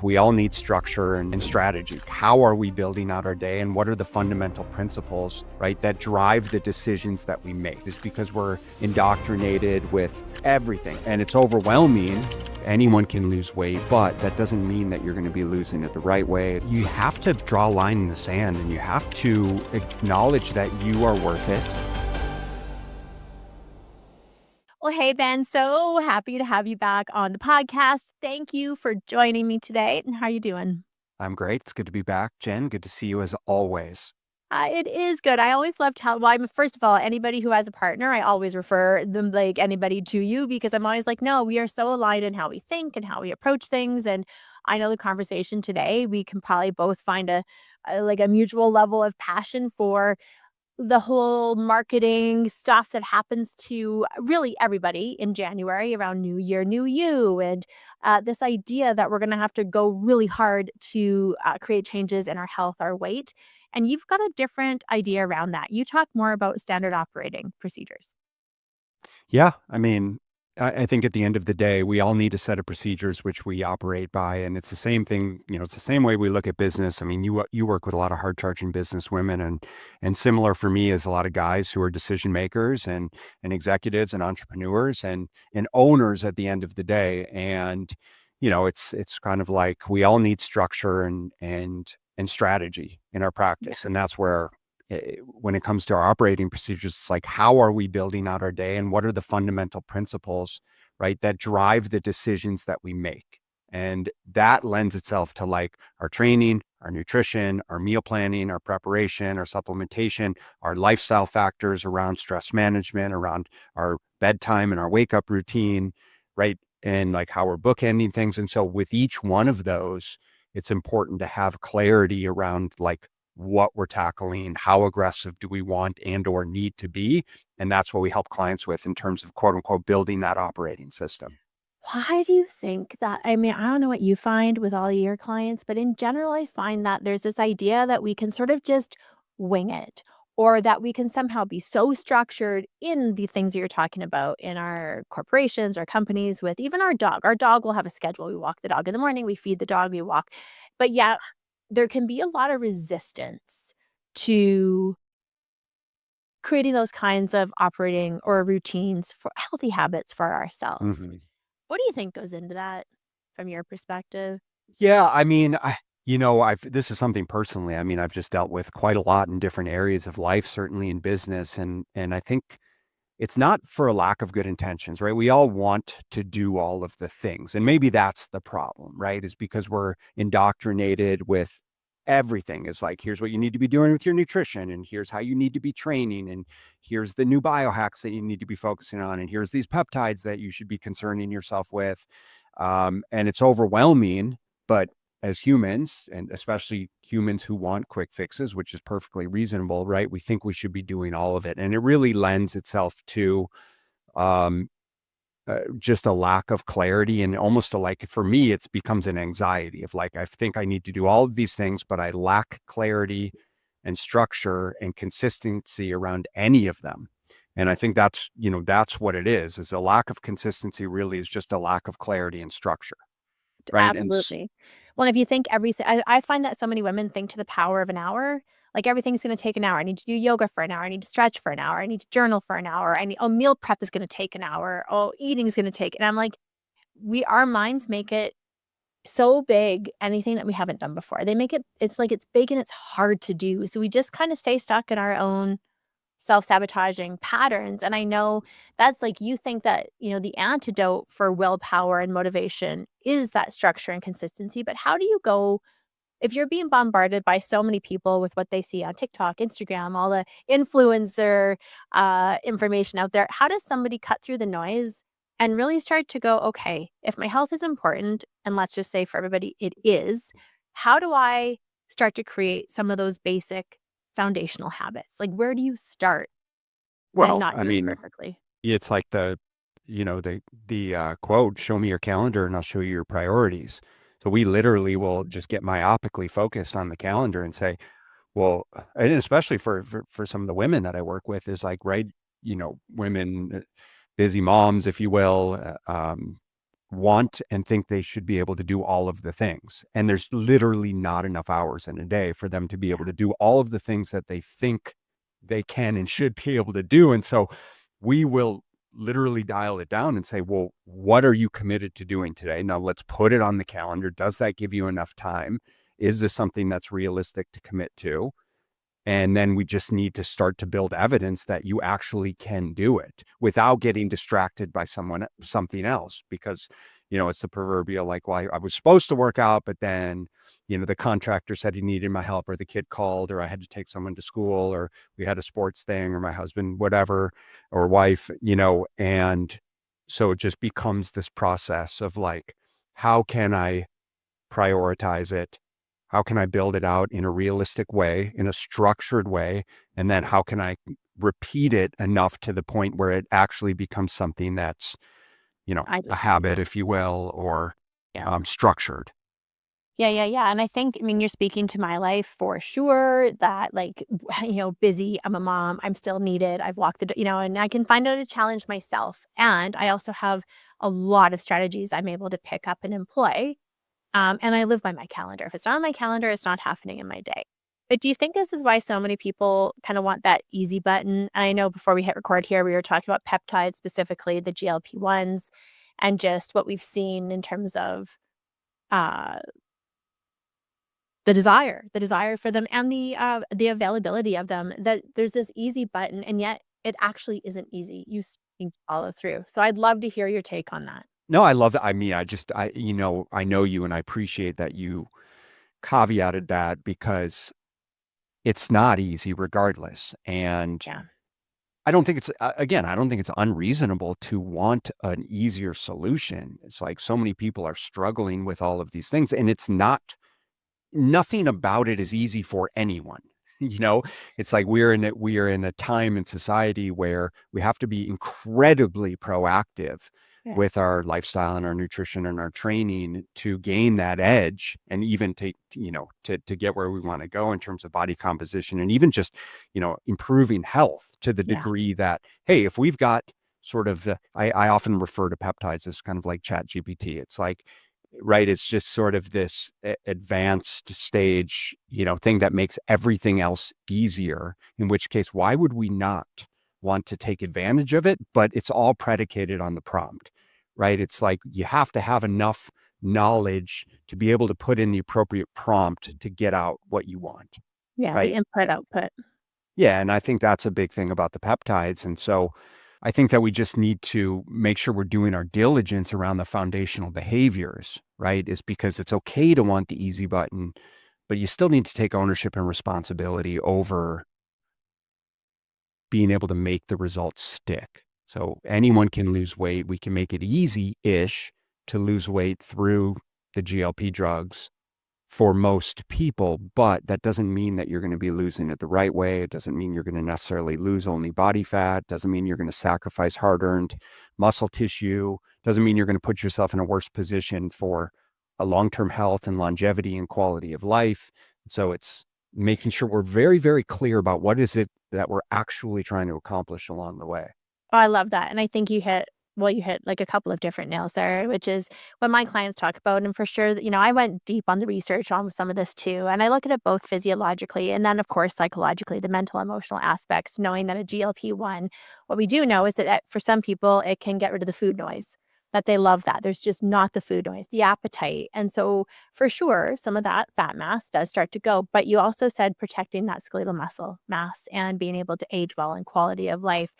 We all need structure and strategy. How are we building out our day, and what are the fundamental principles, right, that drive the decisions that we make? It's because we're indoctrinated with everything, and it's overwhelming. Anyone can lose weight, but that doesn't mean that you're going to be losing it the right way. You have to draw a line in the sand, and you have to acknowledge that you are worth it. Well, hey, Ben, so happy to have you back on the podcast. Thank you for joining me today. And how are you doing? I'm great. It's good to be back, Jen. Good to see you as always. It is good. I always love first of all, anybody who has a partner, I always refer them like anybody to you because I'm always like, no, we are so aligned in how we think and how we approach things. And I know the conversation today, we can probably both find a mutual level of passion for the whole marketing stuff that happens to really everybody in January around New Year, New You, and this idea that we're going to have to go really hard to create changes in our health, our weight. And you've got a different idea around that. You talk more about standard operating procedures. Yeah, I think at the end of the day, we all need a set of procedures which we operate by, and it's the same thing. It's the same way we look at business. I mean, you work with a lot of hard charging business women, and similar for me as a lot of guys who are decision makers and executives and entrepreneurs and owners at the end of the day. And it's kind of like we all need structure and strategy in our Yeah. practice, and that's where when it comes to our operating procedures, it's like, how are we building out our day, and what are the fundamental principles, right, that drive the decisions that we make? And that lends itself to like our training, our nutrition, our meal planning, our preparation, our supplementation, our lifestyle factors around stress management, around our bedtime and our wake up routine, right? And like how we're bookending things. And so with each one of those, it's important to have clarity around like what we're tackling, how aggressive do we want and or need to be. And that's what we help clients with in terms of quote unquote building that operating system. Why do you think that? I mean, I don't know what you find with all your clients, but in general, I find that there's this idea that we can sort of just wing it or that we can somehow be so structured in the things that you're talking about in our corporations, our companies, with even our dog. Our dog will have a schedule. We walk the dog in the morning, we feed the dog, we walk. But yeah, there can be a lot of resistance to creating those kinds of operating or routines for healthy habits for ourselves. Mhm. What do you think goes into that from your perspective? Yeah, this is something personally. I've just dealt with quite a lot in different areas of life, certainly in business, and I think it's not for a lack of good intentions, right? We all want to do all of the things. And maybe that's the problem, right? Is because we're indoctrinated with everything. Is like, here's what you need to be doing with your nutrition, and here's how you need to be training, and here's the new biohacks that you need to be focusing on, and here's these peptides that you should be concerning yourself with. And it's overwhelming, but as humans, and especially humans who want quick fixes, which is perfectly reasonable, right? We think we should be doing all of it. And it really lends itself to um, just a lack of clarity, and almost a like, for me, it becomes an anxiety of like, I think I need to do all of these things, but I lack clarity and structure and consistency around any of them. And I think that's what it is a lack of consistency really is just a lack of clarity and structure. Right. Absolutely. Well, if you think I find that so many women think to the power of an hour, like everything's gonna take an hour. I need to do yoga for an hour. I need to stretch for an hour. I need to journal for an hour. Meal prep is gonna take an hour. Oh, eating is gonna take, and I'm like, our minds make it so big, anything that we haven't done before. They make it's like it's big and it's hard to do. So we just kind of stay stuck in our own self-sabotaging patterns, and I know that's like you think that, the antidote for willpower and motivation is that structure and consistency, but how do you go if you're being bombarded by so many people with what they see on TikTok, Instagram, all the influencer, information out there, how does somebody cut through the noise and really start to go, "Okay, if my health is important," and let's just say for everybody it is, how do I start to create some of those basic foundational habits? Like, where do you start and Well, not do it perfectly? it's like the quote, "Show me your calendar and I'll show you your priorities." So we literally will just get myopically focused on the calendar and say, well, and especially for some of the women that I work with is like, right, women, busy moms, if you will, want and think they should be able to do all of the things. And there's literally not enough hours in a day for them to be able Yeah. to do all of the things that they think they can and should be able to do. And so we will literally dial it down and say, well, what are you committed to doing today? Now let's put it on the calendar. Does that give you enough time? Is this something that's realistic to commit to? And then we just need to start to build evidence that you actually can do it without getting distracted by something else. Because, it's the proverbial like, well, I was supposed to work out, but then, the contractor said he needed my help, or the kid called, or I had to take someone to school, or we had a sports thing, or my husband, whatever, or wife, and so it just becomes this process of like, how can I prioritize it? How can I build it out in a realistic way, in a structured way? And then how can I repeat it enough to the point where it actually becomes something that's, I a just habit, if you will, or yeah. structured. Yeah, yeah, yeah, and I think, I mean, you're speaking to my life for sure that, like, busy, I'm a mom, I'm still needed, I've walked and I can find out a challenge myself, and I also have a lot of strategies I'm able to pick up and employ, and I live by my calendar. If it's not on my calendar, it's not happening in my day. But do you think this is why so many people kinda want that easy button? And I know before we hit record here, we were talking about peptides, specifically the GLP-1s, and just what we've seen in terms of, uh the desire for them and the availability of them, that there's this easy button, and yet it actually isn't easy. Need to follow through. So I'd love to hear your take on that. No, I love that. I mean, I know you and I appreciate that you caveated that because it's not easy regardless. And Yeah, I don't think it's unreasonable to want an easier solution. It's like so many people are struggling with all of these things, and it's not nothing about it is easy for anyone. You know, it's like we are in a time in society where we have to be incredibly proactive yeah, with our lifestyle and our nutrition and our training to gain that edge and even to get where we want to go in terms of body composition and even just, improving health to the yeah. degree that, hey, if we've got sort of I often refer to peptides as kind of like chat GPT. It's like, right? It's just sort of this advanced stage, thing that makes everything else easier. In which case, why would we not want to take advantage of it? But it's all predicated on the prompt, right? It's like you have to have enough knowledge to be able to put in the appropriate prompt to get out what you want, Yeah, the right? input output. Yeah, and I think that's a big thing about the peptides, and so I think that we just need to make sure we're doing our diligence around the foundational behaviors, right? Is because it's okay to want the easy button, but you still need to take ownership and responsibility over being able to make the results stick. So anyone can lose weight. We can make it easy-ish to lose weight through the GLP drugs for most people, but that doesn't mean that you're going to be losing it the right way. It doesn't mean you're going to necessarily lose only body fat. It doesn't mean you're going to sacrifice hard-earned muscle tissue. It doesn't mean you're going to put yourself in a worse position for a long-term health and longevity and quality of life. So it's making sure we're very, very clear about what is it that we're actually trying to accomplish along the way. Oh, I love that, and I think you hit, like, a couple of different nails there, which is what my clients talk about, and for sure, I went deep on the research on some of this too, and I look at it both physiologically and then, of course, psychologically, the mental, emotional aspects, knowing that a GLP-1, what we do know is that for some people, it can get rid of the food noise, that they love that. There's just not the food noise, the appetite, and so, for sure, some of that fat mass does start to go, but you also said protecting that skeletal muscle mass and being able to age well and quality of life.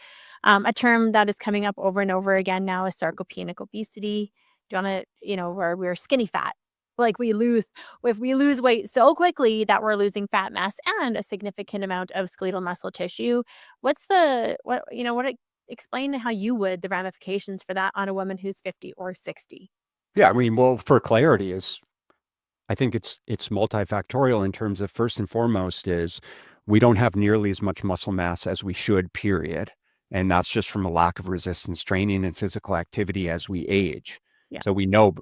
A term that is coming up over and over again now is sarcopenic obesity. Do you wanna where we're skinny fat. Like, if we lose weight so quickly that we're losing fat mass and a significant amount of skeletal muscle tissue, what's the what you know, what explain how you would the ramifications for that on a woman who's 50 or 60. Yeah, I mean, well, for clarity is I think it's multifactorial in terms of first and foremost is we don't have nearly as much muscle mass as we should, period. And that's just from a lack of resistance training and physical activity as we age. Yeah. So we know,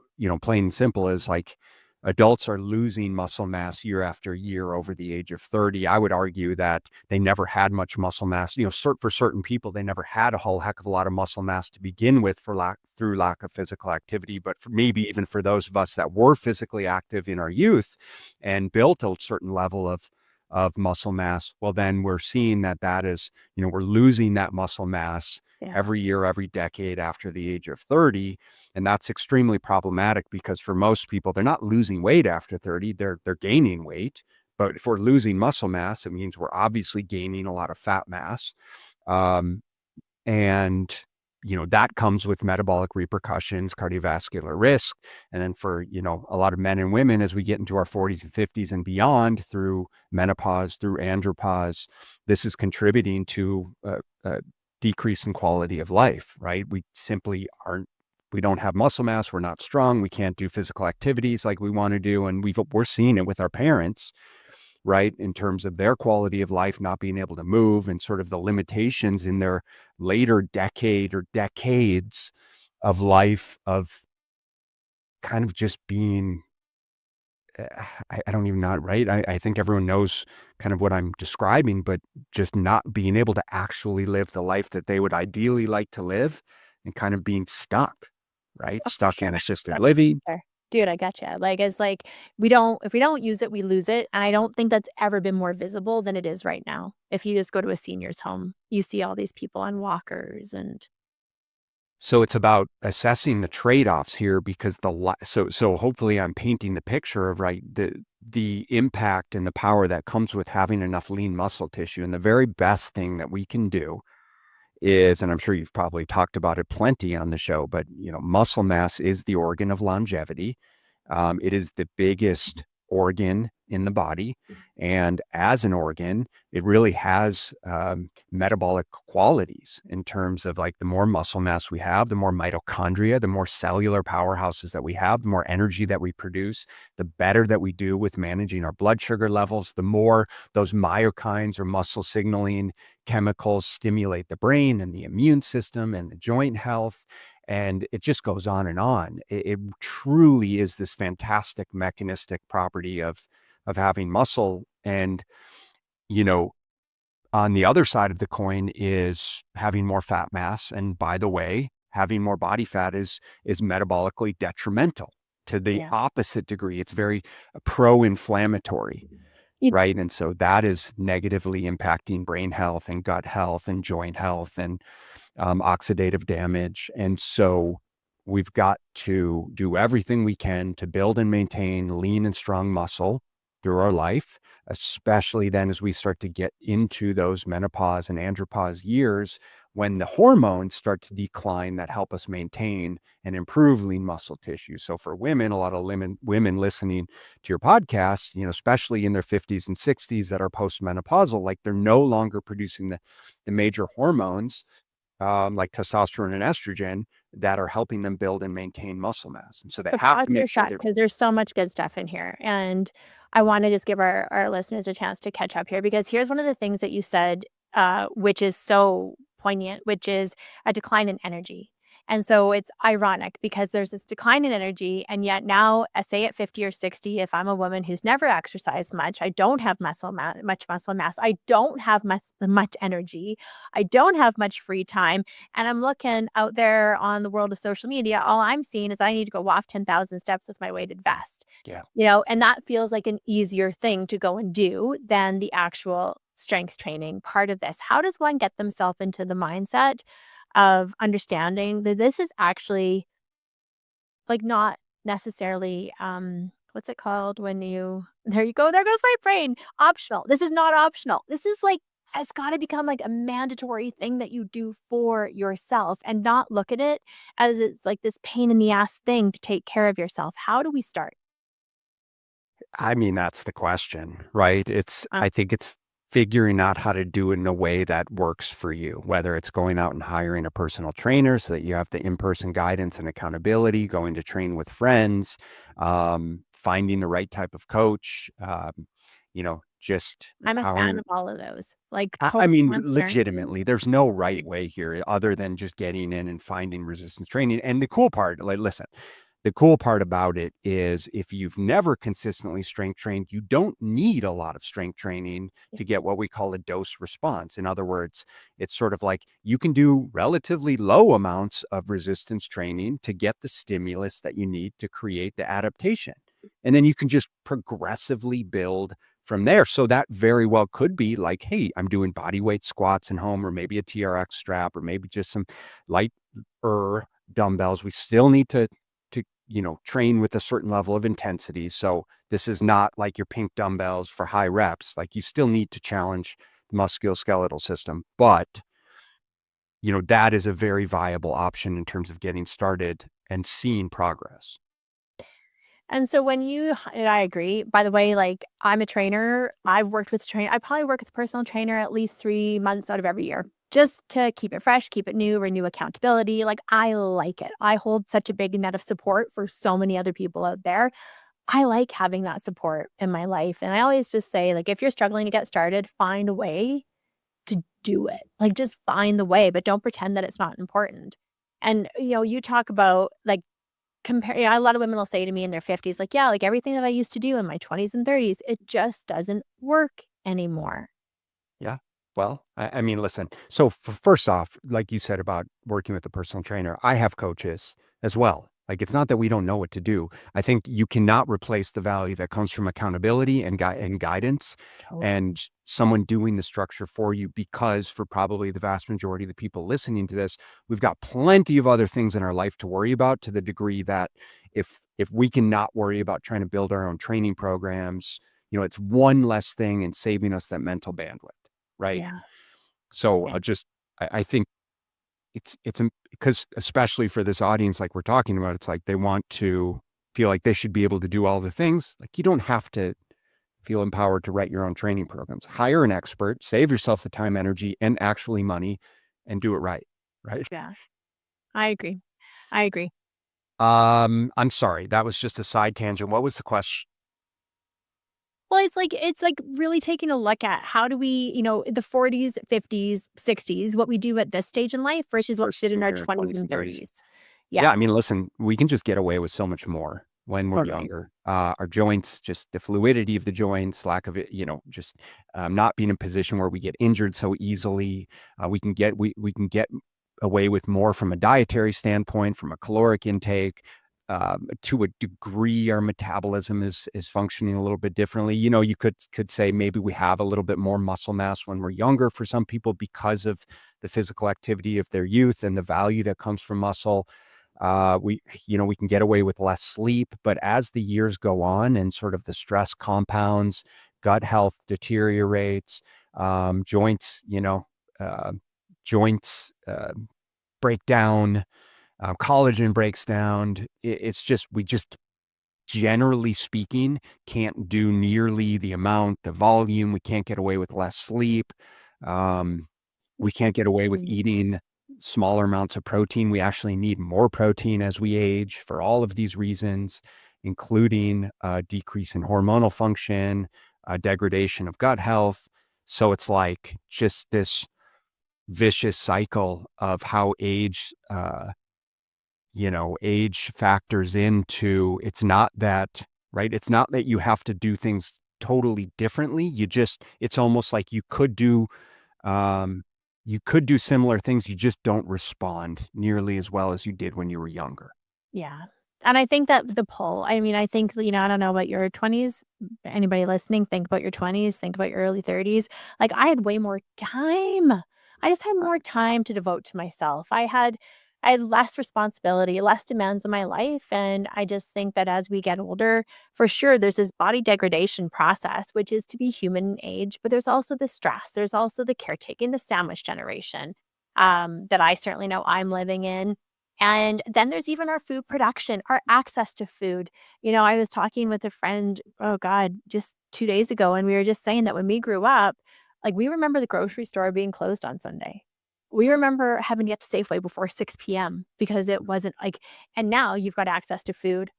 plain and simple is like adults are losing muscle mass year after year over the age of 30. I would argue that they never had much muscle mass. For certain people, they never had a whole heck of a lot of muscle mass to begin with through lack of physical activity. But maybe even for those of us that were physically active in our youth and built a certain level of muscle mass, well, then we're seeing that is, we're losing that muscle mass Yeah. every year, every decade after the age of 30. And that's extremely problematic because for most people, they're not losing weight after 30, they're gaining weight. But if we're losing muscle mass, it means we're obviously gaining a lot of fat mass. Um, and that comes with metabolic repercussions, cardiovascular risk. And then for a lot of men and women, as we get into our 40s and 50s and beyond, through menopause, through andropause, this is contributing to a decrease in quality of life, right? We don't have muscle mass, we're not strong, we can't do physical activities like we want to do, and we're seeing it with our parents, right? In terms of their quality of life, not being able to move, and sort of the limitations in their later decade or decades of life, of kind of just being, I don't even know, right? I think everyone knows kind of what I'm describing, but just not being able to actually live the life that they would ideally like to live, and kind of being stuck, right? Oh, for Stuck sure. in assisted Stuck living. there. Dude, I gotcha. Like, it's like, we don't if we don't use it, we lose it, and I don't think that's ever been more visible than it is right now. If you just go to a senior's home, you see all these people on walkers and So it's about assessing the trade-offs here, because so hopefully I'm painting the picture of, right, the impact and the power that comes with having enough lean muscle tissue. And the very best thing that we can do is, and I'm sure you've probably talked about it plenty on the show, but muscle mass is the organ of longevity. It is the biggest organ in the body. And as an organ, it really has metabolic qualities, in terms of, like, the more muscle mass we have, the more mitochondria, the more cellular powerhouses that we have, the more energy that we produce, the better that we do with managing our blood sugar levels, the more those myokines, or muscle signaling chemicals, stimulate the brain and the immune system and the joint health. And it just goes on and on. It truly is this fantastic mechanistic property of having muscle. And, you know, on the other side of the coin is having more fat mass. And by the way, having more body fat is metabolically detrimental to the yeah. opposite degree. It's very pro-inflammatory, You right? And so that is negatively impacting brain health and gut health and joint health and oxidative damage. And so we've got to do everything we can to build and maintain lean and strong muscle through our life, especially then as we start to get into those menopause and andropause years, when the hormones start to decline that help us maintain and improve lean muscle tissue. So for women, a lot of women listening to your podcast, especially in their 50s and 60s, that are postmenopausal, like, they're no longer producing the major hormones, like testosterone and estrogen, that are helping them build and maintain muscle mass. And so they So have pause to your make sure shot they're. because there's so much good stuff in here, and I wanna just give our listeners a chance to catch up here because here's one of the things that you said, which is so poignant, which is a decline in energy, and so it's ironic because there's this decline in energy, and yet now, say at 50 or 60, if I'm a woman who's never exercised much, I don't have much muscle mass, I don't have much energy, I don't have much free time, and I'm looking out there on the world of social media, all I'm seeing is I need to go walk 10,000 steps with my weighted vest, Yeah. and that feels like an easier thing to go and do than the actual strength training part of this. How does one get themselves into the mindset of understanding that this is actually, like, not necessarily, what's it called when you there you go, there goes my brain, optional. This is not optional. This is, like, it's gotta become, like, a mandatory thing that you do for yourself and not look at it as it's, like, this pain in the ass thing to take care of yourself. How do we start? I mean, that's the question, right? Uh, I think it's figuring out how to do it in a way that works for you, whether it's going out and hiring a personal trainer so that you have the in-person guidance and accountability, going to train with friends, finding the right type of coach, just I'm a fan empowering. of all of those, like, I total mean, transparency. legitimately, there's no right way here other than just getting in and finding resistance training. And the cool part, like, listen, the cool part about it is if you've never consistently strength trained, you don't need a lot of strength training to get what we call a dose response. In other words, it's sort of like you can do relatively low amounts of resistance training to get the stimulus that you need to create the adaptation. And then you can just progressively build from there. So that very well could be like, hey, I'm doing body weight squats at home, or maybe a TRX strap, or maybe just some light dumbbells. We still need to train with a certain level of intensity. So this is not like your pink dumbbells for high reps. Like you still need to challenge the musculoskeletal system, but that is a very viable option in terms of getting started and seeing progress. And so and I agree. By the way, like I'm a trainer. I've worked with train. I probably work with a personal trainer at least 3 months out of every year, just to keep it fresh, keep it new, renew accountability. Like I like it. I hold such a big net of support for so many other people out there. I like having that support in my life. And I always just say, like, if you're struggling to get started, find a way to do it. Like just find the way, but don't pretend that it's not important. And you talk about like compare yeah, a lot of women will say to me in their 50s, like, "Yeah, like, everything that I used to do in my 20s and 30s, it just doesn't work anymore." Yeah. Well, I mean, listen. So first off, like you said about working with a personal trainer, I have coaches as well. Like it's not that we don't know what to do. I think you cannot replace the value that comes from accountability and guidance Totally. and someone doing the structure for you, because for probably the vast majority of the people listening to this, we've got plenty of other things in our life to worry about, to the degree that if we can not worry about trying to build our own training programs, it's one less thing in saving us that mental bandwidth, right? Yeah. So Yeah. I think because especially for this audience, like we're talking about, it's like they want to feel like they should be able to do all the things. Like you don't have to feel empowered to write your own training programs. Hire an expert, save yourself the time, energy, and actually money, and do it right. Right. Yeah. I agree. I agree. I'm sorry. That was just a side tangent. What was the question? Well, it's like really taking a look at how do we, the 40s, 50s, 60s, what we do at this stage in life versus what we Versus did in when our you're in 20s 20s and and 30s. 30s. Yeah, Yeah. I mean, listen, we can just get away with so much more when we're Totally. younger. Our joints, just the fluidity of the joints, lack of it, just not being in a position where we get injured so easily. We can get away with more from a dietary standpoint, from a caloric intake. To a degree, our metabolism is functioning a little bit differently. You could say maybe we have a little bit more muscle mass when we're younger for some people because of the physical activity of their youth and the value that comes from muscle. We can get away with less sleep, but as the years go on and sort of the stress compounds, gut health deteriorates, joints, uh, joints break down, collagen breaks down. It's just, we just generally speaking can't do nearly the amount, the volume. We can't get away with less sleep. Um, we can't get away with Mm. eating smaller amounts of protein. We actually need more protein as we age for all of these reasons, including decrease in hormonal function, degradation of gut health. So it's like just this vicious cycle of how age factors into. It's not that, right? It's not that you have to do things totally differently. It's almost like um, you could do similar things. You just don't respond nearly as well as you did when you were younger. Yeah. And I think that the pull, I mean, I think, I don't know about your 20s. Anybody listening, think about your 20s, think about your early 30s. Like I had way more time. I just had more time to devote to myself. I had less responsibility, less demands on my life. And I just think that as we get older, for sure, there's this body degradation process, which is to be human in age, but there's also the stress. There's also the caretaking, the sandwich generation that I certainly know I'm living in. And then there's even our food production, our access to food. I was talking with a friend, oh God, just 2 days ago, and we were just saying that when we grew up, like we remember the grocery store being closed on Sunday. We remember having to get to Safeway before 6 p.m. because it wasn't like, and now you've got access to food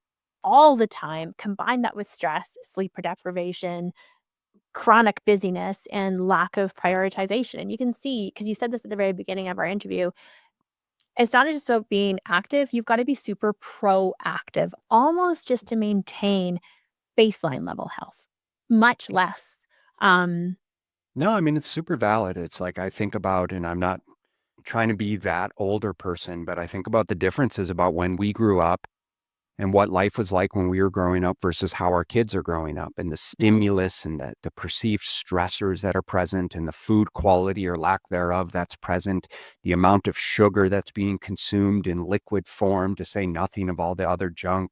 all the time. Combine that with stress, sleep deprivation, chronic busyness, and lack of prioritization. And you can see, because you said this at the very beginning of our interview, It's not just about being active, you've gotta be super proactive, almost just to maintain baseline level health, much less. Um, No, I mean, it's super valid. It's like I think about, and I'm not trying to be that older person, but I think about the differences about when we grew up and what life was like when we were growing up versus how our kids are growing up, and the stimulus and the perceived stressors that are present, and the food quality or lack thereof that's present, the amount of sugar that's being consumed in liquid form, to say nothing of all the other junk.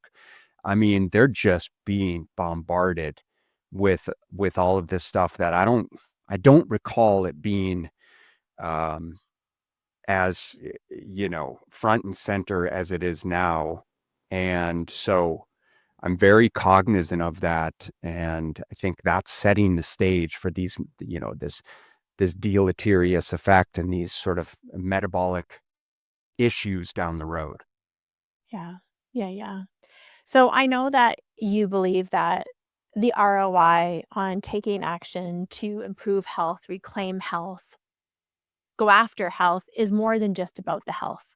I mean, they're just being bombarded with all of this stuff that I don't recall it being um as front and center as it is now. And so I'm very cognizant of that, and I think that's setting the stage for these, this deleterious effect and these sort of metabolic issues down the road. yeah. Yeah, yeah. So I know that you believe that the ROI on taking action to improve health, reclaim health, go after health is more than just about the health.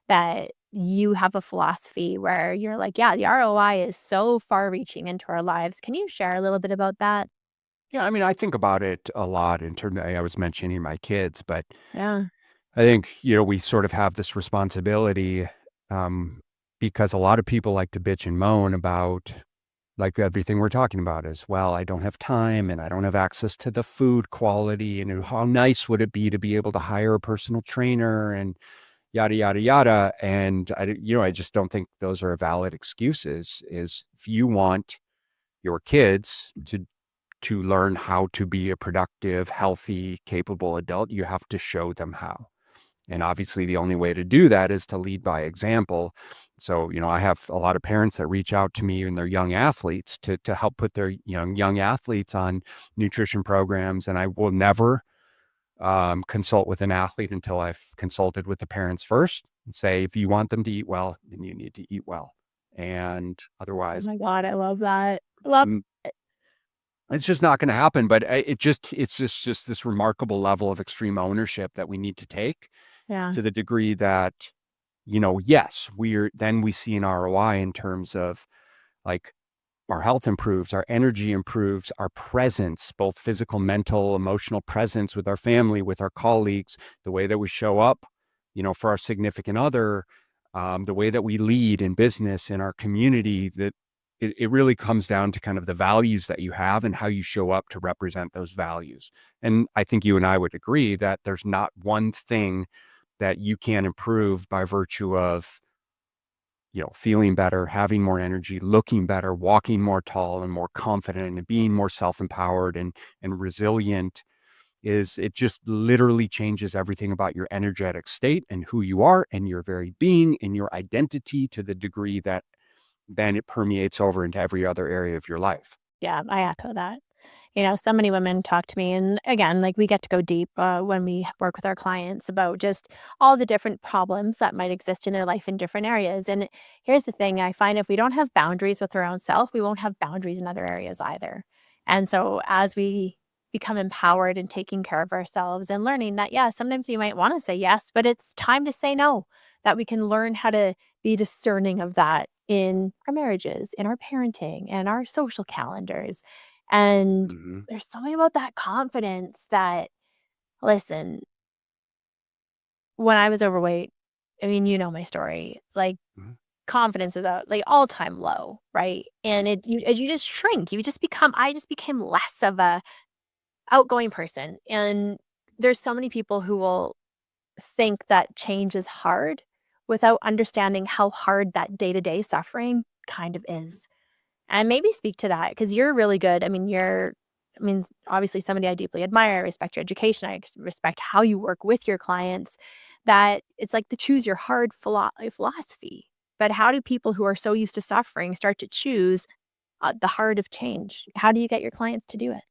That you have a philosophy where you're like, yeah, the ROI is so far reaching into our lives. Can you share a little bit about that? Yeah, I mean, I think about it a lot in terms I was mentioning my kids, but Yeah. I think, we sort of have this responsibility, um, because a lot of people like to bitch and moan about, like, everything we're talking about is, well, I don't have time and I don't have access to the food quality, and how nice would it be to be able to hire a personal trainer and yada, yada, yada. And I just don't think those are valid excuses. Is if you want your kids to learn how to be a productive, healthy, capable adult, you have to show them how. And obviously, the only way to do that is to lead by example. So, I have a lot of parents that reach out to me and their young athletes to help put their young athletes on nutrition programs. And I will never consult with an athlete until I've consulted with the parents first and say, if you want them to eat well, then you need to eat well. And Oh otherwise, my God, I love that. Love mm, it. it's just not going to happen. But it's just this remarkable level of extreme ownership that we need to take, Yeah. to the degree that, yes, we see an ROI in terms of, like, our health improves, our energy improves, our presence, both physical, mental, emotional presence with our family, with our colleagues, the way that we show up, for our significant other, the way that we lead in business, in our community, that it really comes down to kind of the values that you have and how you show up to represent those values. And I think you and I would agree that there's not one thing that you can improve by virtue of, feeling better, having more energy, looking better, walking more tall and more confident, and being more self-empowered and resilient. Is it just literally changes everything about your energetic state and who you are and your very being and your identity, to the degree that then it permeates over into every other area of your life. Yeah, I echo that. So many women talk to me, and again, like we get to go deep when we work with our clients about just all the different problems that might exist in their life in different areas. And here's the thing, I find if we don't have boundaries with our own self, we won't have boundaries in other areas either. And so, as we become empowered and taking care of ourselves and learning that, yeah, sometimes we might want to say yes, but it's time to say no, that we can learn how to be discerning of that in our marriages, in our parenting, and our social calendars. And Mhm, there's something about that confidence that listen, when I was overweight, I mean, you know my story, like, mhm. confidence is at, like, all-time low, right? And as you just shrink, you just become I just became less of a outgoing person, and there's so many people who will think that change is hard without understanding how hard that day-to-day suffering kind of is. And maybe speak to that because you're really good. I mean, obviously somebody I deeply admire. I respect your education. Respect how you work with your clients. That it's like the choose your hard philosophy. But how do people who are so used to suffering start to choose the hard of change? How do you get your clients to do it?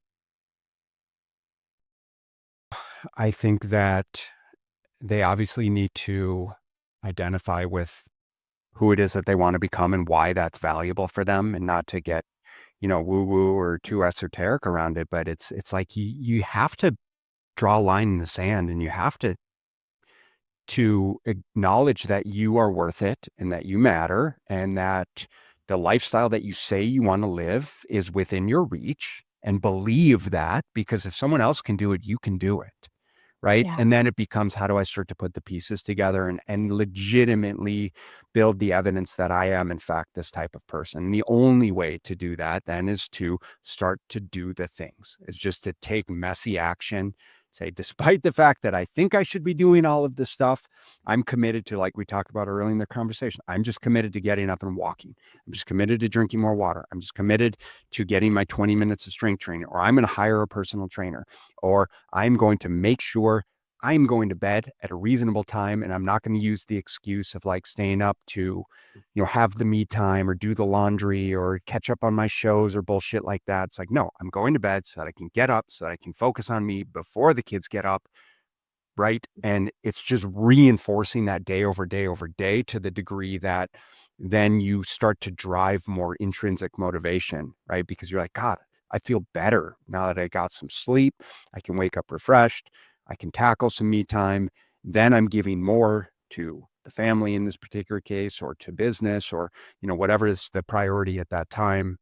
I think that they obviously need to identify with who it is that they want to become and why that's valuable for them, and not to get, woo woo or too esoteric around it. But it's like you have to draw a line in the sand, and you have to to acknowledge that you are worth it and that you matter and that the lifestyle that you say you want to live is within your reach and believe that because if someone else can do it, you can do it. Right. Yeah. And then it becomes how do I start to put the pieces together and legitimately build the evidence that I am, in fact, this type of person. And the only way to do that then is to start to do the things. It's just to take messy action, say, despite the fact that I think I should be doing all of this stuff, I'm committed to, like we talked about earlier in the conversation, I'm just committed to getting up and walking. I'm just committed to drinking more water. I'm just committed to getting my 20 minutes of strength training, or I'm going to hire a personal trainer, or I'm going to make sure I'm going to bed at a reasonable time and I'm not going to use the excuse of like staying up to, have the me time or do the laundry or catch up on my shows or bullshit like that. It's like, no, I'm going to bed so that I can get up, so that I can focus on me before the kids get up. Right. And it's just reinforcing that day over day over day to the degree that then you start to drive more intrinsic motivation, right? Because you're like, God, I feel better now that I got some sleep. I can wake up refreshed. I can tackle some me time. Then I'm giving more to the family in this particular case or to business or, whatever is the priority at that time.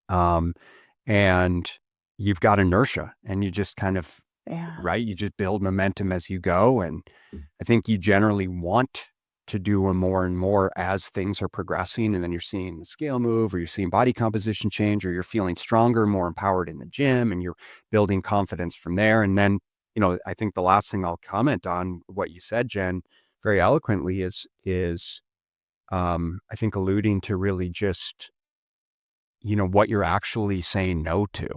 Um, and you've got inertia and you just kind of Yeah. right? You just build momentum as you go. And I think you generally want to do more and more as things are progressing. And then you're seeing the scale move, or you're seeing body composition change, or you're feeling stronger, more empowered in the gym, and you're building confidence from there. And then, I think the last thing I'll comment on what you said, Jen, very eloquently is I think alluding to really just, what you're actually saying no to.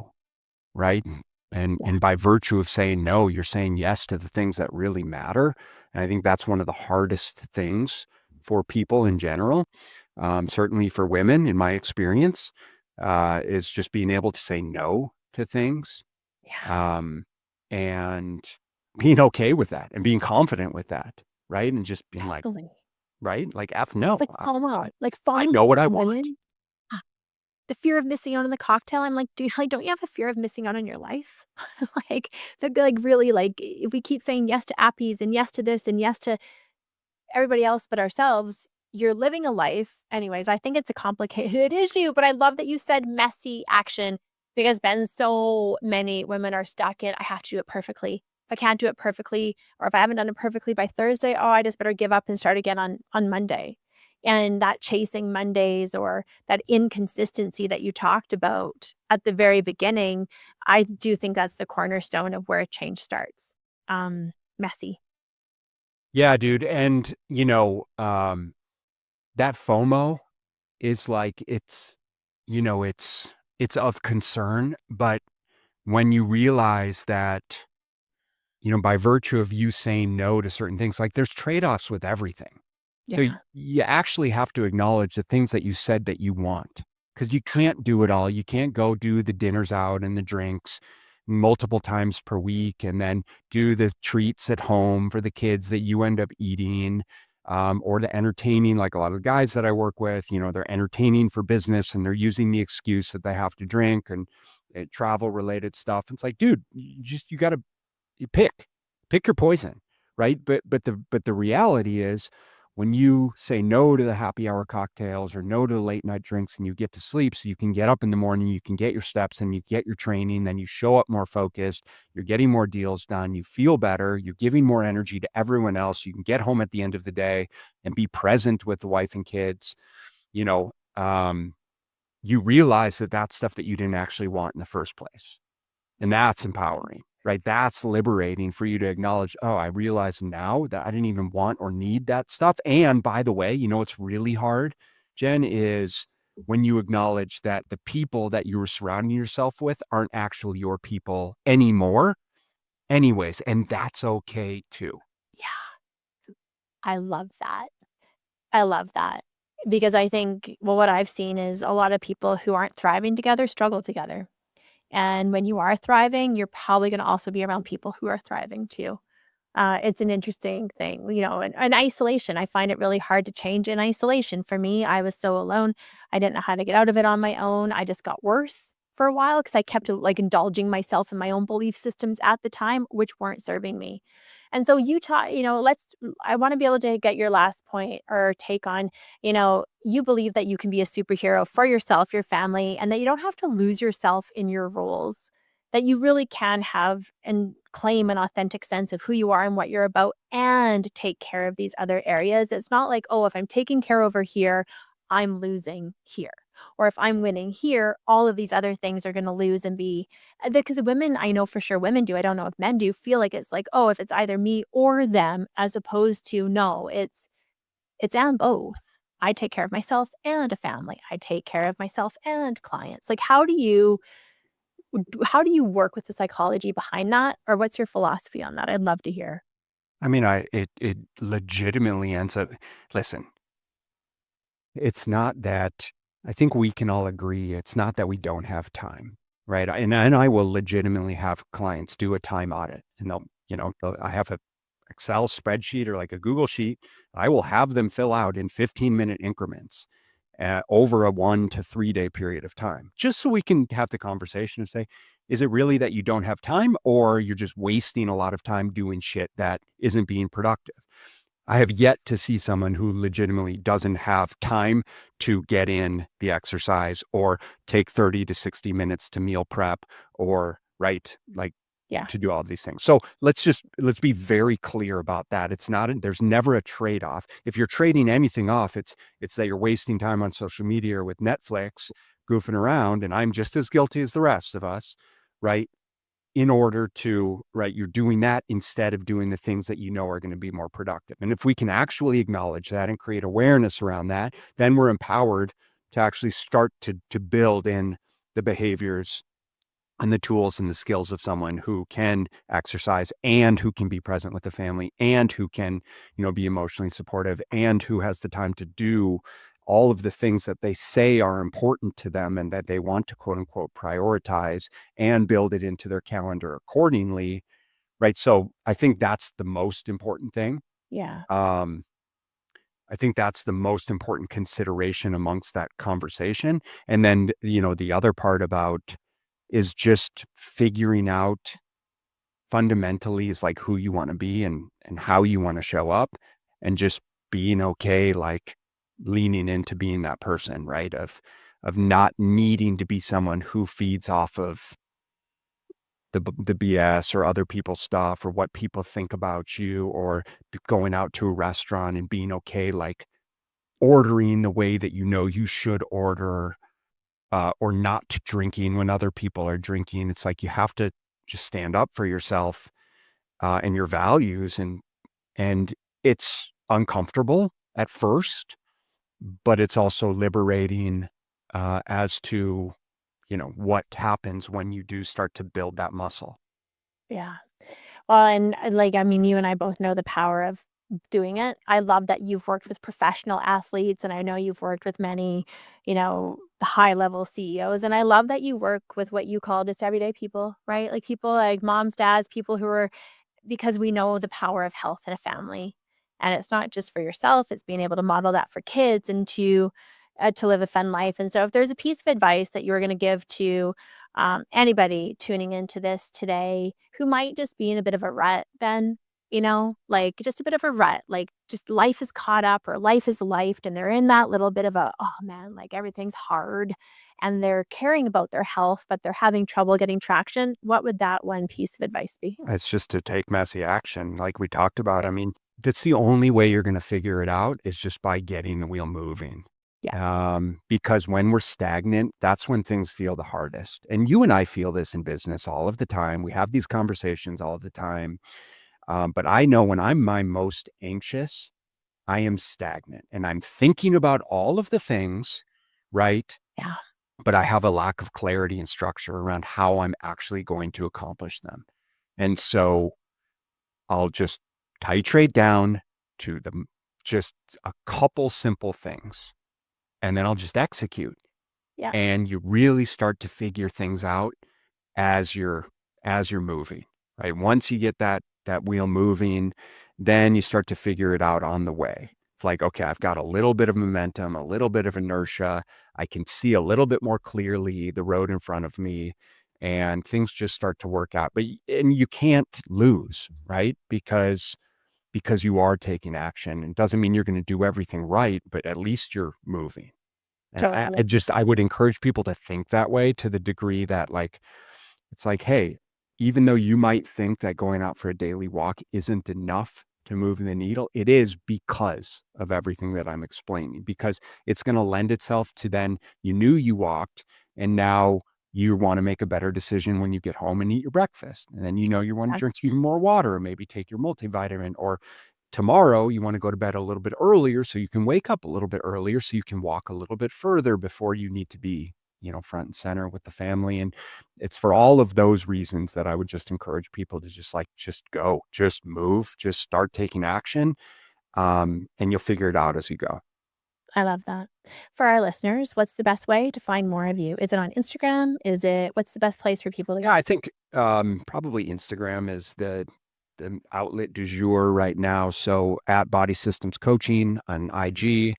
Right? Yeah. And by virtue of saying no, you're saying yes to the things that really matter. And I think that's one of the hardest things for people in general, certainly for women, in my experience, is just being able to say no to things, Yeah. um, and being okay with that and being confident with that, right? And just being like, Totally. right, like F It's no, like FOMO. Like I FOMO know what I want. women. The fear of missing out on the cocktail, I'm like, don't you have a fear of missing out on your life?" Like, they'd be, like, really, like, if we keep saying yes to appies and yes to this and yes to everybody else but ourselves, you're living a life anyways, I think it's a complicated issue, but I love that you said messy action because Ben, so many women are stuck in, "I have to do it perfectly. If I can't do it perfectly, or if I haven't done it perfectly by Thursday, oh, I just better give up and start again on Monday." And that chasing Mondays or that inconsistency that you talked about at the very beginning, I do think that's the cornerstone of where change starts. Messy. Yeah, dude. And, that FOMO is like it's of concern, but when you realize that, by virtue of you saying no to certain things, like there's trade-offs with everything. So Yeah. you actually have to acknowledge the things that you said that you want because you can't do it all. You can't go do the dinners out and the drinks multiple times per week and then do the treats at home for the kids that you end up eating. Or the entertaining, like a lot of the guys that I work with, they're entertaining for business and they're using the excuse that they have to drink and travel related stuff. It's like, dude, you got to you pick your poison, right? But the reality is when you say no to the happy hour cocktails or no to the late night drinks and you get to sleep so you can get up in the morning, you can get your steps and you get your training, then you show up more focused, you're getting more deals done, you feel better, you're giving more energy to everyone else, you can get home at the end of the day and be present with the wife and kids, you know, um, you realize that that's stuff that you didn't actually want in the first place. And that's empowering, right? That's liberating for you to acknowledge, oh, I realize now that I didn't even want or need that stuff. And by the way, what's really hard, Jen, is when you acknowledge that the people that you were surrounding yourself with aren't actually your people anymore, anyways. And that's okay too. Yeah. I love that. I love that because I think, well, what I've seen is a lot of people who aren't thriving together struggle together. And when you are thriving, you're probably going to also be around people who are thriving too. It's an interesting thing, in isolation. I find it really hard to change in isolation. For me, I was so alone. I didn't know how to get out of it on my own. I just got worse for a while because I kept like indulging myself in my own belief systems at the time, which weren't serving me. And so you taught, I want to be able to get your last point or take on, you believe that you can be a superhero for yourself, your family, and that you don't have to lose yourself in your roles, that you really can have and claim an authentic sense of who you are and what you're about and take care of these other areas. It's not like, oh, if I'm taking care over here, I'm losing here. Or if I'm winning here, all of these other things are going to lose and be because women, I know for sure women do. I don't know if men do feel like it's like, oh, if it's either me or them, as opposed to no, it's and both. I take care of myself and a family. I take care of myself and clients. Like how do you work with the psychology behind that? Or what's your philosophy on that? I'd love to hear. I mean, it legitimately ends up listen, it's not that I think we can all agree it's not that we don't have time, right? And I will legitimately have clients do a time audit, and I have a Excel spreadsheet or like a Google sheet. I will have them fill out in 15-minute increments over a 1 to 3 day period of time, just so we can have the conversation and say, is it really that you don't have time or you're just wasting a lot of time doing shit that isn't being productive? I have yet to see someone who legitimately doesn't have time to get in the exercise or take 30 to 60 minutes to meal prep or right, like Yeah. to do all of these things. So let's be very clear about that. It's not there's never a trade-off. If you're trading anything off, it's that you're wasting time on social media or with Netflix goofing around, and I'm just as guilty as the rest of us, right? In order to right, you're doing that instead of doing the things that you know are gonna be more productive. And if we can actually acknowledge that and create awareness around that, then we're empowered to actually start to build in the behaviors and the tools and the skills of someone who can exercise and who can be present with the family and who can, be emotionally supportive and who has the time to do all of the things that they say are important to them and that they want to quote unquote prioritize and build it into their calendar accordingly. Right. So I think that's the most important thing. Yeah. Um, I think that's the most important consideration amongst that conversation. And then, the other part about is just figuring out fundamentally is like who you want to be and how you want to show up and just being okay, like leaning into being that person, right? Of not needing to be someone who feeds off of the BS or other people's stuff or what people think about you or going out to a restaurant and being okay, like ordering the way that you should order, or not drinking when other people are drinking. It's like you have to just stand up for yourself, and your values, and it's uncomfortable at first, but it's also liberating, as to, what happens when you do start to build that muscle. Yeah. Well, and, like, I mean, you and I both know the power of doing it. I love that you've worked with professional athletes, and I know you've worked with many, high-level CEOs, and I love that you work with what you call just everyday people, right? Like, people like moms, dads, people who are because we know the power of health in a family. And it's not just for yourself, it's being able to model that for kids and to live a fun life. And so if there's a piece of advice that you were going to give to anybody tuning into this today who might just be in a bit of a rut, Ben, like just a bit of a rut, like just life is caught up or life is lifed and they're in that little bit of a, oh man, like everything's hard and they're caring about their health, but they're having trouble getting traction. What would that one piece of advice be? It's just to take messy action like we talked about. I mean, that's the only way you're gonna figure it out is just by getting the wheel moving. Yeah. Because when we're stagnant, that's when things feel the hardest. And you and I feel this in business all of the time. We have these conversations all of the time. But I know when I'm my most anxious, I am stagnant and I'm thinking about all of the things, right? Yeah. But I have a lack of clarity and structure around how I'm actually going to accomplish them. And so I'll just titrate down to just a couple simple things and then I'll just execute. Yeah. And you really start to figure things out as you're moving, right? Once you get that wheel moving, then you start to figure it out on the way. It's like, okay, I've got a little bit of momentum, a little bit of inertia. I can see a little bit more clearly the road in front of me. and things just start to work out. And you can't lose, right? Because you are taking action. It doesn't mean you're going to do everything right, but at least you're moving. And I Totally. just I would encourage people to think that way to the degree that, like, it's like, hey, even though you might think that going out for a daily walk isn't enough to move the needle, it is because of everything that I'm explaining, because it's going to lend itself to, then you knew you walked and now you want to make a better decision when you get home and eat your breakfast. And then, you want to Yeah, drink even more water, or maybe take your multivitamin, or tomorrow you want to go to bed a little bit earlier so you can wake up a little bit earlier so you can walk a little bit further before you need to be, front and center with the family. And it's for all of those reasons that I would just encourage people to just go, just move, just start taking action. And you'll figure it out as you go. I love that. For our listeners, what's the best way to find more of you? Is it on Instagram? What's the best place for people to Yeah, go? I think probably Instagram is the outlet du jour right now. So at Body Systems Coaching on IG.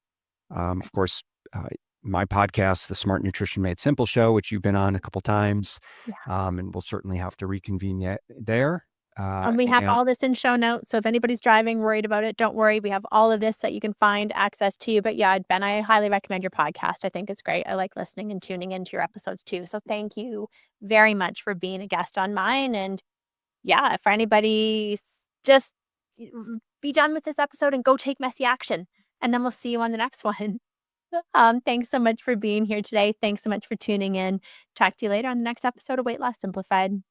Of course, uh, my podcast, the Smart Nutrition Made Simple Show, which you've been on a couple times, Yeah. and we'll certainly have to reconvene yet there. And we have And all this in show notes. So if anybody's driving, worried about it, don't worry. We have all of this that you can find access to. But yeah, Ben, I highly recommend your podcast. I think it's great. I like listening and tuning into your episodes too. So thank you very much for being a guest on mine. And yeah, for anybody, just be done with this episode and go take messy action. And then we'll see you on the next one. Thanks so much for being here today. Thanks so much for tuning in. Talk to you later on the next episode of Weight Loss Simplified.